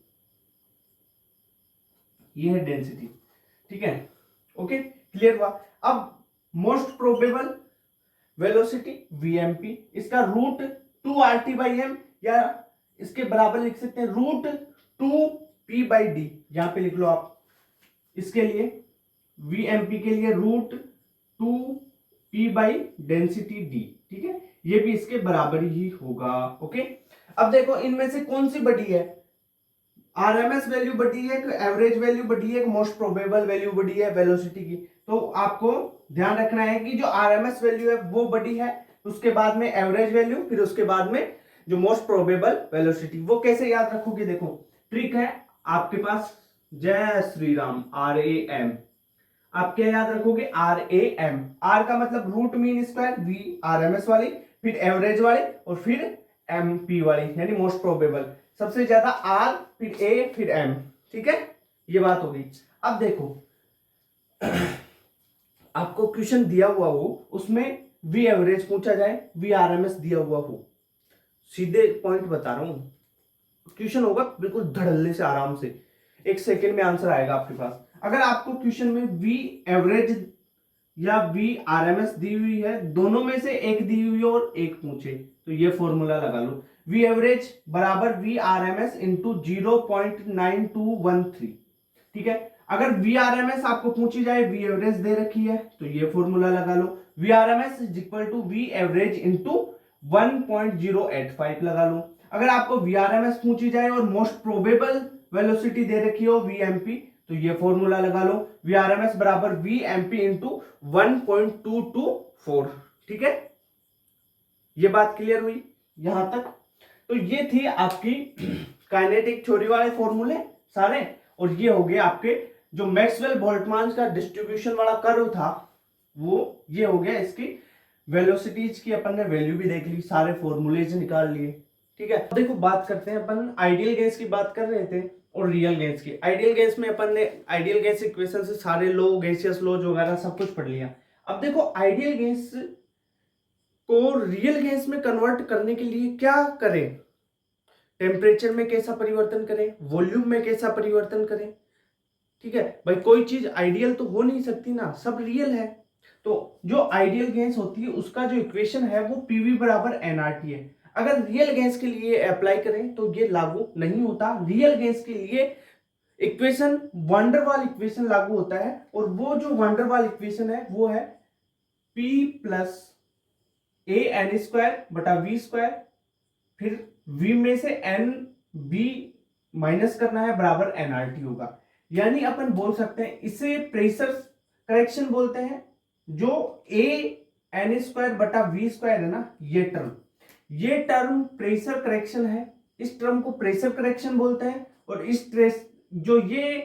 ये है डेंसिटी, ठीक है। ओके, क्लियर हुआ। अब मोस्ट प्रोबेबल वेलोसिटी VMP, इसका √2 RT/m या इसके बराबर लिख सकते हैं √2P/D। यहां पे लिख लो आप, इसके लिए VMP के लिए √2P/डेंसिटी D, ठीक है। ये भी इसके बराबर ही होगा। ओके, अब देखो इनमें से कौन सी बड़ी है, RMS वैल्यू बड़ी है, एवरेज वैल्यू बड़ी है, मोस्ट प्रोबेबल वैल्यू बड़ी है वेलोसिटी की। तो आपको ध्यान रखना है कि जो RMS वैल्यू है वो बड़ी है, उसके बाद में एवरेज वैल्यू, फिर उसके बाद में जो मोस्ट प्रोबेबल वेलोसिटी। वो कैसे याद रखोगे, देखो ट्रिक है आपके पास, जय श्री राम, RAM। आप क्या याद रखोगे, RAM। R का मतलब रूट मीन स्क्वायर, VRMS वाली, फिर एवरेज वाली, और फिर MP वाली, यानी मोस्ट प्रोबेबल। सबसे ज्यादा R, फिर A, फिर M, ठीक है। ये बात होगी। अब देखो आपको क्वेश्चन दिया हुआ हो, उसमें V एवरेज पूछा जाए, VRMS दिया हुआ हो, सीधे पॉइंट बता रहा हूं, क्वेश्चन होगा बिल्कुल धड़ल्ले से, आराम से 1 सेकेंड में आंसर आएगा आपके पास। अगर आपको क्वेश्चन में V एवरेज या VRMS दी हुई है, दोनों में से एक दी हुई और एक पूछे, तो ये फॉर्मूला लगा लो, V एवरेज बराबर VRMS इंटू 0.9213, ठीक है। अगर VRMS आपको पूछी जाए, V एवरेज दे रखी है, तो ये फॉर्मूला लगा लो, VRMS is equal to V average into 1.085 लगा लो। अगर आपको VRMS पूछी जाए और मोस्ट प्रोबेबल वेलोसिटी दे रखी हो VMP, तो ये फॉर्मूला लगा लो, VRMS बराबर VMP इंटू 1.224, ठीक है। ये बात क्लियर हुई यहां तक। तो ये थी आपकी काइनेटिक थ्योरी वाले फॉर्मूले सारे, और ये हो गए आपके जो मैक्सवेल बोल्ट्जमान का डिस्ट्रीब्यूशन वाला कर्व था, वो ये हो गया। इसकी वेलोसिटीज की अपन ने वैल्यू भी देख ली, सारे फॉर्मूलेज निकाल लिए, ठीक है। देखो बात करते हैं, अपन आइडियल गैस की बात कर रहे थे और रियल गैस की। आइडियल गैस में अपन ने आइडियल गैस इक्वेशन से सारे लो, गैसियस लॉज वगैरह सब कुछ पढ़ लिया। अब देखो आइडियल गैस को रियल गैस में कन्वर्ट करने के लिए क्या करें, टेम्परेचर में कैसा परिवर्तन करें, वॉल्यूम में कैसा परिवर्तन करें, ठीक है भाई। कोई चीज आइडियल तो हो नहीं सकती ना, सब रियल है। तो जो आइडियल गैस होती है उसका जो इक्वेशन है वो PV बराबर nRT है। अगर रियल गैस के लिए अप्लाई करें तो ये लागू नहीं होता। रियल गैस के लिए इक्वेशन वंडरवाल इक्वेशन लागू होता है, और वो जो वंडरवाल इक्वेशन है वो है P प्लस AN²/V², फिर V में से NB माइनस करना है, बराबर nRT होगा। यानी अपन बोल सकते हैं इसे प्रेशर करेक्शन बोलते हैं। जो AN²/V² है ना, ये टर्म प्रेशर करेक्शन है, इस टर्म को प्रेशर करेक्शन बोलते हैं। और इस जो ये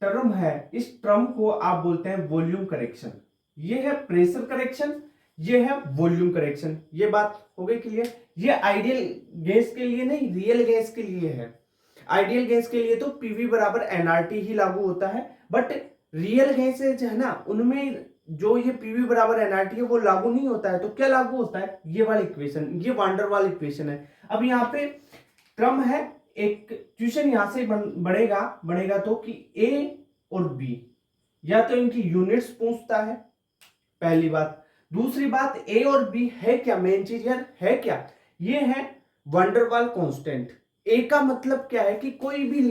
टर्म है, इस टर्म को आप बोलते हैं वॉल्यूम करेक्शन। ये है प्रेशर करेक्शन, ये है वॉल्यूम करेक्शन। ये बात हो गई क्लियर। ये आइडियल गैस के लिए नहीं, रियल गैस के लिए है। आइडियल गैस के लिए तो PV बराबर nRT ही लागू होता है, बट रियल गैसेज है ना, उनमें जो ये PV बराबर nRT है वो लागू नहीं होता है। तो क्या लागू होता है, ये वाला इक्वेशन, ये वांडरवाल इक्वेशन है। अब यहाँ पे क्रम है, एक क्वेश्चन यहां से बनेगा तो कि A और B, या तो इनकी यूनिट्स पूछता है, पहली बात। दूसरी बात, A और B है क्या, मेन चीज यार है क्या, ये है वंडरवाल कांस्टेंट। A का मतलब क्या है कि कोई भी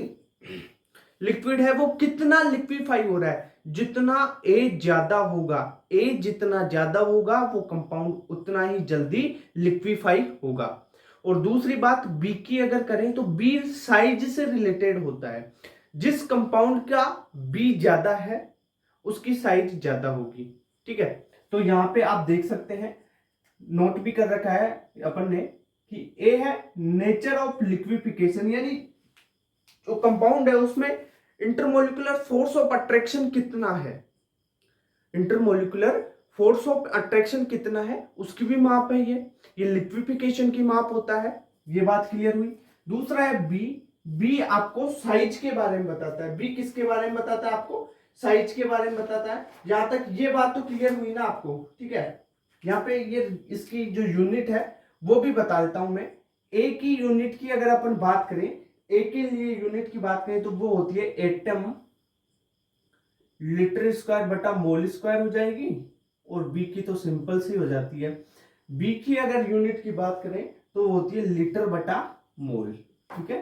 लिक्विड है वो कितना लिक्विफाई हो रहा है, जितना A ज्यादा होगा, A जितना ज्यादा होगा वो कंपाउंड उतना ही जल्दी लिक्विफाई होगा। और दूसरी बात B की अगर करें तो B साइज से रिलेटेड होता है। जिस कंपाउंड का B ज्यादा है उसकी साइज ज्यादा होगी, ठीक है। तो यहाँ पे आप देख सकते हैं, नोट भी कर रखा है अपन ने कि ए है नेचर ऑफ लिक्विफिकेशन, यानी जो कंपाउंड है उसमें इंटरमोलिकुलर फोर्स ऑफ अट्रैक्शन कितना है, इंटरमोलिकुलर फोर्स ऑफ अट्रैक्शन कितना है उसकी भी माप है ये लिक्विफिकेशन की माप होता है। ये बात क्लियर हुई। दूसरा है बी, बी आपको साइज के बारे में बताता है। बी किसके बारे में बताता है? आपको साइज के बारे में बताता है। यहां तक ये बात तो क्लियर हुई ना आपको? ठीक है, यहाँ पे ये इसकी जो यूनिट है वो भी बता देता हूं मैं। ए की यूनिट की अगर अपन बात करें, ए के लिए यूनिट की बात करें तो वो होती है एटम लीटर स्क्वायर बटा मोल स्क्वायर हो जाएगी, और बी की तो सिंपल सी हो जाती है। बी की अगर यूनिट की बात करें तो होती है लीटर बटा मोल। ठीक है,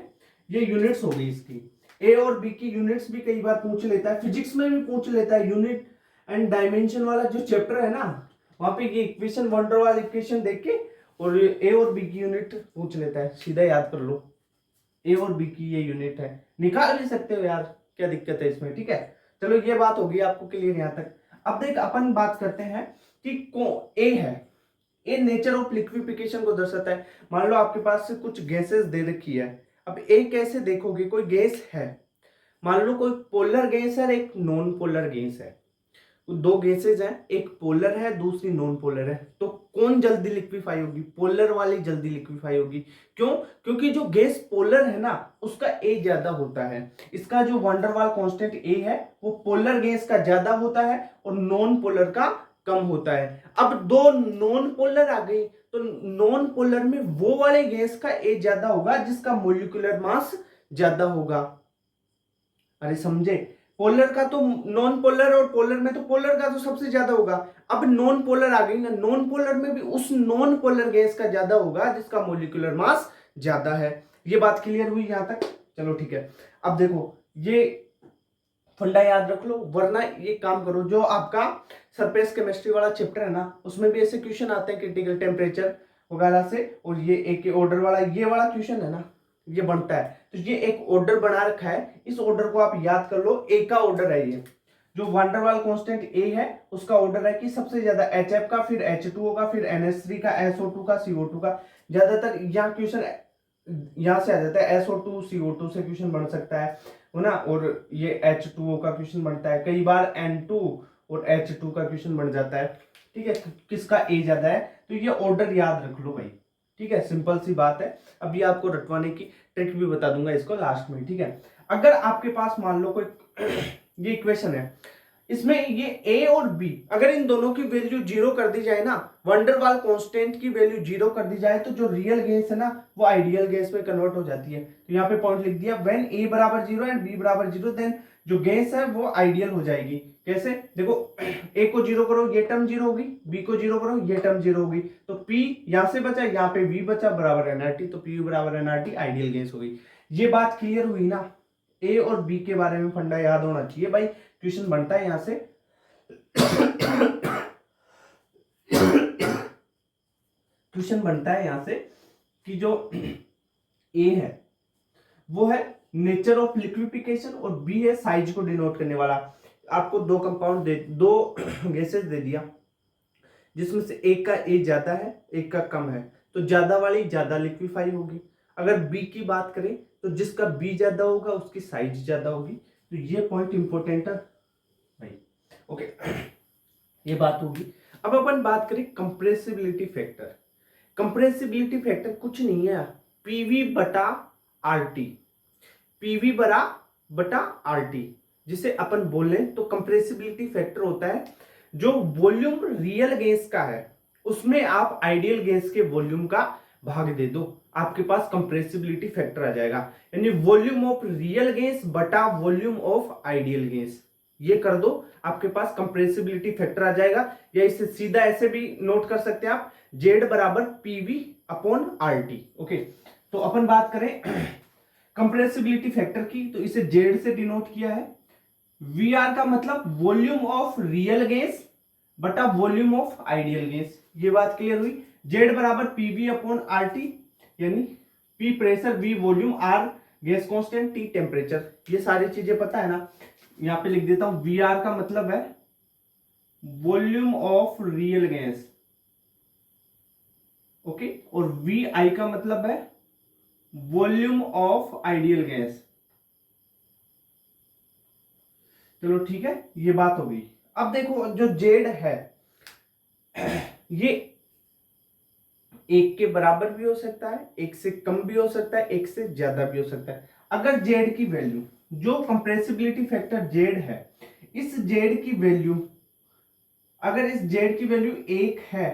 ये यूनिट्स हो गई इसकी। ए और बी की यूनिट्स भी कई बार पूछ लेता है, फिजिक्स में भी पूछ लेता है। यूनिट एंड डायमेंशन वाला जो चैप्टर है ना, वहां पे ये इक्वेशन वंडरवाल इक्वेशन देख के और ए और बी की यूनिट पूछ लेता है, सीधा याद कर लो। ए और बी की ये यूनिट है, निकाल भी सकते हो यार, क्या दिक्कत है इसमें। ठीक है, चलो ये बात होगी आपको क्लियर यहां तक। अब देख अपन बात करते हैं कि ए है, ए नेचर ऑफ लिक्विफिकेशन को दर्शाता है। मान लो आपके पास से कुछ गैसेस दे रखी है, अब ए कैसे देखोगे? कोई गैस है, मान लो कोई पोलर गैस है और एक नॉन पोलर गैस है, दो गैसेज हैं, एक पोलर है दूसरी नॉन पोलर है, तो कौन जल्दी लिक्विफाई होगी? पोलर वाली जल्दी लिक्विफाई होगी। क्यों? क्योंकि जो गैस पोलर है ना उसका ए ज्यादा होता है, इसका जो वंडरवाल कांस्टेंट ए है वो पोलर गैस का ज्यादा होता है और नॉन पोलर का कम होता है। अब दो नॉन पोलर आ गई तो नॉन पोलर में वो वाले गैस का ए ज्यादा होगा जिसका मोलिकुलर मास ज्यादा होगा। अरे समझे? पोलर का तो नॉन पोलर और पोलर में तो पोलर का तो सबसे ज्यादा होगा। अब नॉन पोलर आ गई ना, नॉन पोलर में भी उस नॉन पोलर गैस का ज्यादा होगा जिसका मोलिकुलर मास ज्यादा है। ये बात क्लियर हुई यहां तक? चलो ठीक है, अब देखो ये फंडा याद रख लो, वरना ये काम करो, जो आपका सरफेस केमिस्ट्री वाला चैप्टर है ना उसमें भी ऐसे क्वेश्चन आते हैं क्रिटिकल टेम्परेचर वगैरह से, और ये एक ऑर्डर वाला ये वाला क्वेश्चन है ना ये बनता है, तो ये एक ऑर्डर बना रखा है, इस ऑर्डर को आप याद कर लो। ए का ऑर्डर है ये, जो वंडरवाल कांस्टेंट ए है उसका ऑर्डर है कि सबसे ज्यादा HF का, फिर H2O का, फिर NH3 का, SO2 का, CO2 का। ज्यादातर यहाँ क्वेश्चन यहां से आ जाता है, SO2 CO2 से क्वेश्चन बन सकता है ना, और ये H2O का क्वेश्चन बनता है, कई बार N2 और H2 का क्वेश्चन बन जाता है। ठीक है, किसका ए ज्यादा है, तो ये ऑर्डर याद रख लो भाई। ठीक है, सिंपल सी बात है। अभी आपको रटवाने की ट्रिक भी बता दूंगा इसको लास्ट में। ठीक है, अगर आपके पास मान लो कोई ये इक्वेशन है, इसमें ये ए और बी अगर इन दोनों की वैल्यू 0 कर दी जाए ना, वंडरवाल कांस्टेंट की वैल्यू 0 कर दी जाए, तो जो रियल गैस है ना वो आइडियल गैस में कन्वर्ट हो जाती है। तो यहाँ पे पॉइंट लिख दिया, व्हेन ए बराबर 0 एंड बी बराबर 0 देन जो गैस है वो आइडियल हो जाएगी। कैसे? देखो, ए को 0 करो ये टर्म 0 होगी, बी को 0 करो ये टर्म 0 होगी, तो पी यहां से बचा, यहाँ पे वी बचा, बराबर एनआरटी, तो पी बराबर एनआरटी आइडियल गैस हो गई। ये बात क्लियर हुई ना? ए और बी के बारे में फंडा याद होना चाहिए भाई, क्वेश्चन बनता है यहां से। क्वेश्चन बनता है यहां से कि जो ए है वो है नेचर ऑफ लिक्विफिकेशन और बी है साइज को डिनोट करने वाला। आपको दो कंपाउंड दो गैसेस दे दिया जिसमें से एक का ए ज्यादा है एक का कम है, तो ज्यादा वाली ज्यादा लिक्विफाई होगी। अगर बी की बात करें तो जिसका बी ज्यादा होगा उसकी साइज ज्यादा होगी। तो ये पॉइंट इंपॉर्टेंट है भाई। ओके, ये बात होगी। अब अपन बात करें कंप्रेसिबिलिटी फैक्टर। कंप्रेसिबिलिटी फैक्टर कुछ नहीं है, पीवी बटा आरटी, पीवी बटा आरटी, जिसे अपन बोले तो कंप्रेसिबिलिटी फैक्टर होता है जो वॉल्यूम रियल गैस का है उसमें आप आइडियल गैस के वॉल्यूम का भाग दे दो, आपके पास कंप्रेसिबिलिटी फैक्टर आ जाएगा। यानी वॉल्यूम ऑफ रियल गैस बटा वॉल्यूम ऑफ आइडियल गैस, ये कर दो, आपके पास कंप्रेसिबिलिटी फैक्टर आ जाएगा। या इसे सीधा ऐसे भी नोट कर सकते हैं आप, जेड बराबर पीवी अपॉन आरटी। ओके, तो अपन बात करें कंप्रेसिबिलिटी फैक्टर की, तो इसे जेड से डिनोट किया है। वी आर का मतलब वॉल्यूम ऑफ रियल गैस बटा वॉल्यूम ऑफ आइडियल गैस। ये बात क्लियर हुई। जेड बराबर पीवी अपॉन आरटी, यानी P pressure, V volume, R gas constant, T temperature. ये सारी चीजें पता है ना, यहां पे लिख देता हूं। वी आर का मतलब है volume of real gas, okay, और वी आई का मतलब है वॉल्यूम ऑफ आइडियल गैस। चलो ठीक है, ये बात हो गई। अब देखो जो जेड है ये एक के बराबर भी हो सकता है, एक से कम भी हो सकता है, एक से ज्यादा भी हो सकता है। अगर जेड की वैल्यू, जो कंप्रेसिबिलिटी फैक्टर जेड है, इस जेड की वैल्यू, अगर इस जेड की वैल्यू 1 है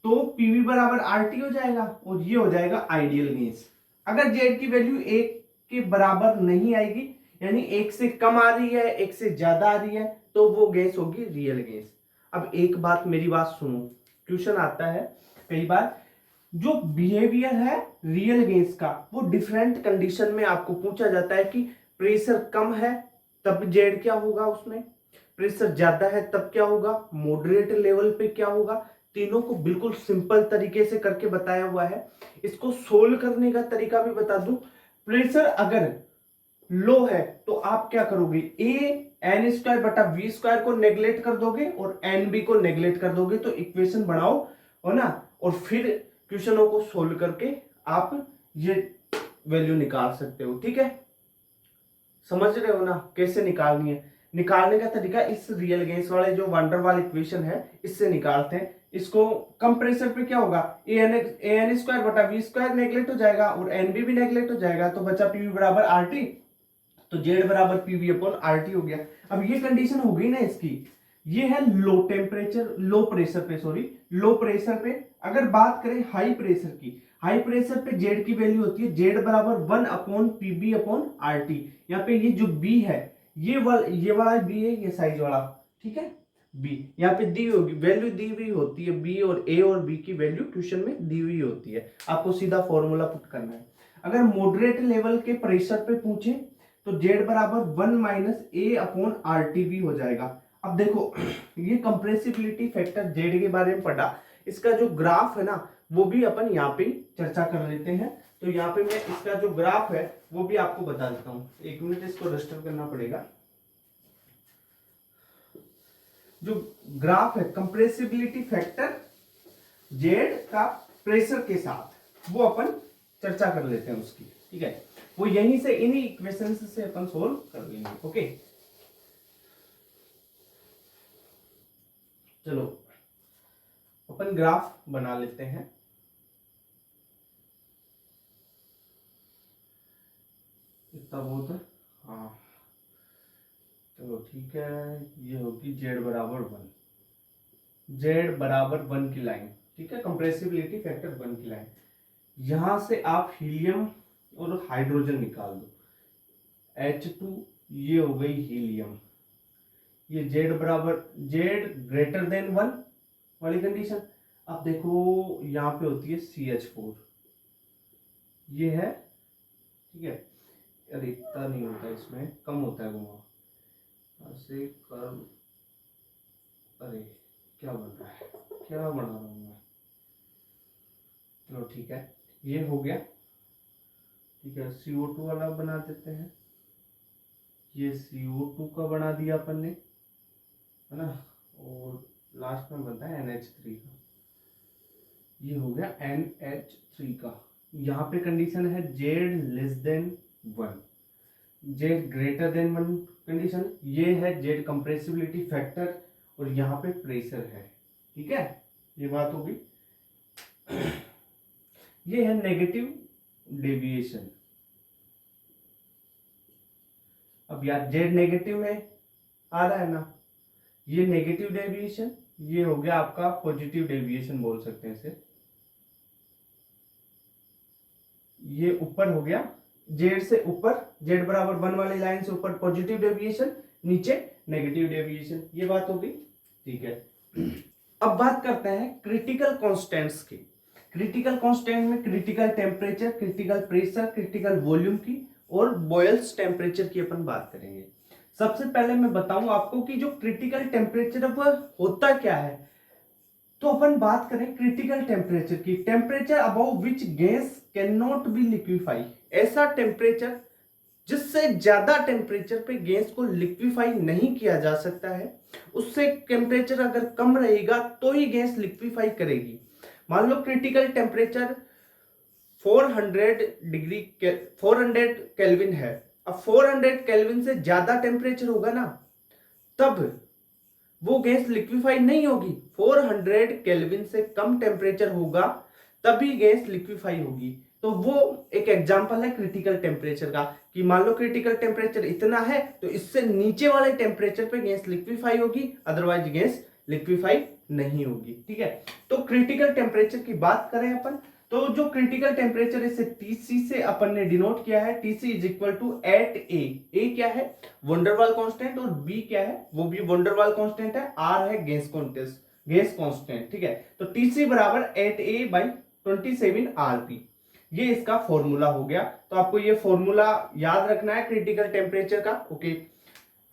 तो पीवी बराबर आरटी हो जाएगा और ये हो जाएगा आइडियल गैस। अगर जेड की वैल्यू 1 के बराबर नहीं आएगी, यानी 1 से कम आ रही है, 1 से ज्यादा आ रही है, तो वो गैस होगी रियल गैस। अब एक बात, मेरी बात सुनो, क्वेश्चन आता है कई बार, जो बिहेवियर है रियल गैस का वो डिफरेंट कंडीशन में आपको पूछा जाता है कि प्रेशर कम है तब जेड क्या होगा, उसमें प्रेशर ज्यादा है तब क्या होगा, मॉडरेट लेवल पे क्या होगा। तीनों को बिल्कुल सिंपल तरीके से करके बताया हुआ है। इसको सोल्व करने का तरीका भी बता दूं। प्रेशर अगर लो है तो आप क्या करोगे, ए एन स्क्वायर बटा वी स्क्वायर को नेग्लेक्ट कर दोगे और एन बी को नेग्लेक्ट कर दोगे, तो इक्वेशन बनाओ हो ना, और फिर क्वेश्चनों को सोल्व करके आप ये वैल्यू निकाल सकते हो। ठीक है, समझ रहे हो ना कैसे निकालनी है। निकालने का तरीका इस रियल गैस वाले जो वंडरवाल इक्वेशन है इससे निकालते हैं। इसको कम प्रेशर पे क्या होगा, ए एन स्क्वायर बटा वी स्क्वायर नेग्लेक्ट हो जाएगा और एन बी भी नेग्लेक्ट हो जाएगा, तो बचा पीवी बराबर आर टी, तो जेड बराबर पीवी अपॉन आर टी हो गया। अब ये कंडीशन हो गई ना इसकी, ये है लो टेम्परेचर, लो प्रेशर पे, सॉरी लो प्रेशर पे। अगर बात करें हाई प्रेशर की, हाई प्रेशर पे जेड की वैल्यू होती है जेड बराबर 1 upon PB upon R T. यहाँ पे ये जो बी है, ये वाला बी है, ये साइज वाला, ठीक है, बी यहाँ पे दी होगी, वैल्यू दी हुई होती है, बी और ए और बी की वैल्यू क्वेश्चन में दी हुई होती है, आपको सीधा फॉर्मूला पुट करना है। अगर मॉडरेट लेवल के प्रेशर पे पूछे तो जेड बराबर 1 माइनस ए अपॉन आर टी भी हो जाएगा। अब देखो ये कंप्रेसिबिलिटी फैक्टर जेड के बारे में पढ़ा, इसका जो ग्राफ है ना वो भी अपन यहाँ पे चर्चा कर लेते हैं। तो यहाँ पे मैं इसका जो ग्राफ है वो भी आपको बता देता हूँ, एक मिनट इसको रजिस्टर करना पड़ेगा। जो ग्राफ है कंप्रेसिबिलिटी फैक्टर जेड का प्रेशर के साथ, वो अपन चर्चा कर लेते हैं उसकी, ठीक है, वो यहीं से इन्हीं इक्वेशंस से अपन सोल्व कर लेंगे। ओके, चलो अपन ग्राफ बना लेते हैं। इतना बहुत है, हाँ चलो ठीक है, ये होगी जेड बराबर 1, जेड बराबर 1 की लाइन, ठीक है, कंप्रेसिबिलिटी फैक्टर 1 की लाइन। यहां से आप हीलियम और हाइड्रोजन निकाल दो, H2, ये हो गई हीलियम, ये जेड बराबर, जेड ग्रेटर देन 1 वाली कंडीशन। अब देखो यहाँ पे होती है CH4, ये है, ठीक है, अरे इतना नहीं होता, इसमें कम होता है घुमा ऐसे कर, अरे क्या बन रहा है, क्या बना रहा हूँ मैं, चलो ठीक है, ये हो गया, ठीक है, CO2 वाला बना देते हैं, ये CO2 का बना दिया अपन ने, है ना, और लास्ट में बनता है NH3 का, ये हो गया NH3 का। यहाँ पे कंडीशन है Z less than 1, Z greater than 1 condition, ये है जेड कंप्रेसिबिलिटी फैक्टर और यहाँ पे प्रेशर है, ठीक है, ये बात होगी। ये है नेगेटिव डेविएशन। अब यार जेड नेगेटिव में आ रहा है ना, ये नेगेटिव डेविएशन, ये हो गया आपका पॉजिटिव डेविएशन बोल सकते हैं इसे। ये ऊपर हो गया जेड से ऊपर, जेड बराबर 1 वाली लाइन से ऊपर पॉजिटिव डेविएशन, नीचे नेगेटिव डेविएशन, ये बात हो गई, ठीक है। अब बात करते हैं क्रिटिकल कांस्टेंट्स की। क्रिटिकल कांस्टेंट में critical temperature, critical pressure, critical volume की और बॉयल्स टेम्परेचर की अपन बात करेंगे। सबसे पहले मैं बताऊं आपको कि जो क्रिटिकल टेम्परेचर वह होता क्या है। तो अपन बात करें क्रिटिकल टेम्परेचर की, temperature above which gas can not be liquefy, ऐसा टेम्परेचर जिससे ज्यादा टेम्परेचर पे गैस को लिक्विफाई नहीं किया जा सकता है, उससे टेम्परेचर अगर कम रहेगा तो ही गैस लिक्विफाई करेगी। मान लो क्रिटिकल टेम्परेचर 400 केल्विन है। अब 400 केल्विन से ज्यादा टेम्परेचर होगा ना, तब वो गैस लिक्विफाई नहीं होगी। 400 केल्विन से कम टेम्परेचर होगा तभी गैस लिक्विफाई होगी। तो वो एक एग्जांपल है क्रिटिकल टेम्परेचर का, कि मान लो क्रिटिकल टेम्परेचर इतना है तो इससे नीचे वाले टेम्परेचर पे गैस लिक्विफाई होगी, अदरवाइज गैस लिक्विफाई नहीं होगी। ठीक है, तो क्रिटिकल टेम्परेचर की बात करें अपन, तो जो क्रिटिकल टेम्परेचर इसे टीसी से अपन ने डिनोट किया है। TC is equal to eight a क्या है, वंडरवाल कांस्टेंट, और बी क्या है, वो भी वंडरवाल कांस्टेंट है, आर है गैस कांस्टेंट। ठीक है, तो टीसी बराबर एट ए बाई 27 आरपी, ये इसका फॉर्मूला हो गया। तो आपको ये फॉर्मूला याद रखना है क्रिटिकल टेम्परेचर का। ओके,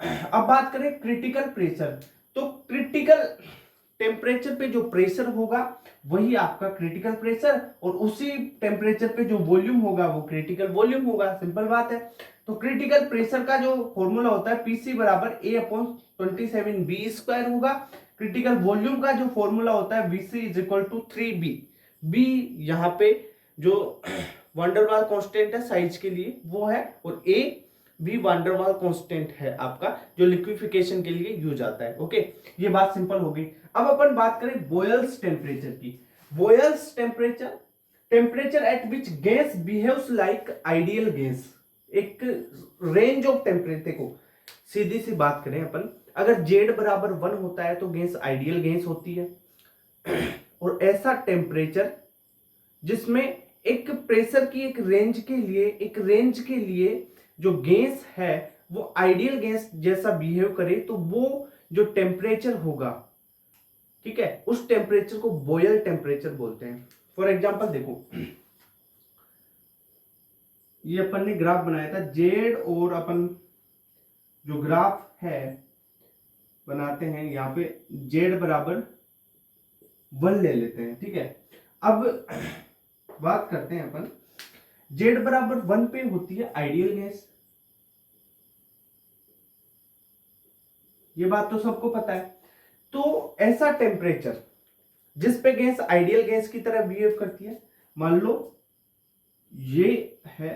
अब बात करें क्रिटिकल प्रेशर, तो क्रिटिकल टेम्परेचर पे जो प्रेशर होगा वही आपका क्रिटिकल प्रेशर, और उसी टेम्परेचर पे जो वॉल्यूम होगा वो क्रिटिकल वॉल्यूम होगा। सिंपल बात है। तो क्रिटिकल प्रेशर का जो फॉर्मूला होता है पीसी बराबर ए अपॉन 27 बी स्क्वायर होगा। क्रिटिकल वॉल्यूम का जो फॉर्मूला होता है VC is equal to 3b। B यहाँ पे जो वंडरवाल कांस्टेंट है साइज के लिए वो है, और ए भी वंडरवाल कांस्टेंट है आपका, जो लिक्विफिकेशन के लिए यूज आता है। ओके, ये बात सिंपल हो गई। अब अपन बात करें बॉयल्स टेम्परेचर की। Boils temperature, temperature at which gas behaves like ideal gas. एक रेंज ऑफ टेम्परेचर को सीधी सी बात करें अपन, अगर जेड बराबर 1 होता है तो गैस आइडियल गैस होती है, और ऐसा टेम्परेचर जिसमें एक प्रेशर की एक रेंज के लिए जो गैस है वो आइडियल गैस जैसा बिहेव करे, तो वो जो टेम्परेचर होगा, ठीक है, उस टेम्परेचर को बॉयल टेम्परेचर बोलते हैं। फॉर एग्जांपल देखो, ये अपन ने ग्राफ बनाया था जेड, और अपन जो ग्राफ है बनाते हैं यहाँ पे जेड बराबर 1 ले लेते हैं। ठीक है, अब बात करते हैं अपन, जेड बराबर 1 पे होती है आइडियल गैस, ये बात तो सबको पता है। तो ऐसा टेम्परेचर जिस पे गैस आइडियल गैस की तरह बिहेव करती है, मान लो ये है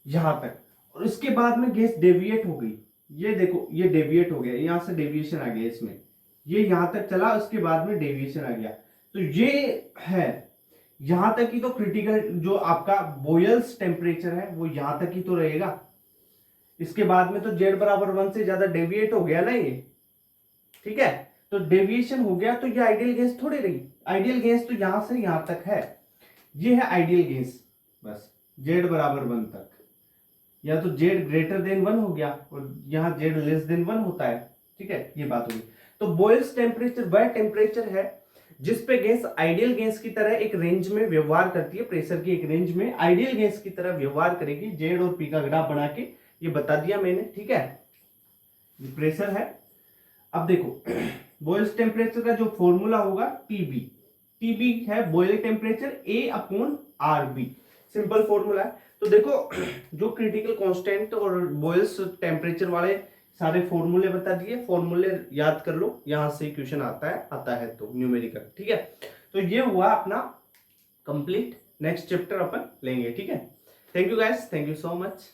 यहां तक, और इसके बाद में गैस डेविएट हो गई, ये देखो ये डेविएट हो गया, यहां से डेविएशन आ गया इसमें, ये यहां तक चला, उसके बाद में डेविएशन आ गया, तो ये है यहां तक ही तो क्रिटिकल जो आपका बॉयल्स टेम्परेचर है वो यहां तक ही तो रहेगा। इसके बाद में तो जेड बराबर 1 से ज्यादा डेविएट हो गया ना ये, ठीक है, तो डेविएशन हो गया, तो ये आइडियल गैस थोड़ी रही। आइडियल गैस तो यहां से यहां तक है, ये है आइडियल गैस, बस जेड बराबर 1 तक, या तो जेड ग्रेटर देन 1 हो गया, और यहां जेड लेस देन 1 होता है। ठीक है, ये बात होगी। तो बॉयल्स टेम्परेचर वह टेम्परेचर है जिस पे गैस आइडियल गैस की तरह एक रेंज में व्यवहार करती है, प्रेशर की एक रेंज में आइडियल गैस की तरह व्यवहार करेगी। जेड और पी का ग्राफ बना के ये बता दिया मैंने। ठीक है, ये प्रेशर है। अब देखो बॉयल्स टेम्परेचर का जो फॉर्मूला होगा टीबी, टीबी है बॉयल टेम्परेचर ए अपॉन आरबी, सिंपल फॉर्मूला है। तो देखो जो क्रिटिकल कांस्टेंट और बॉयल्स टेम्परेचर वाले सारे फॉर्मूले बता दिए, फॉर्मूले याद कर लो, यहां से क्वेश्चन आता है तो न्यूमेरिकल। ठीक है, तो ये हुआ अपना कंप्लीट। नेक्स्ट चैप्टर अपन लेंगे। ठीक है, thank you guys, thank you so much.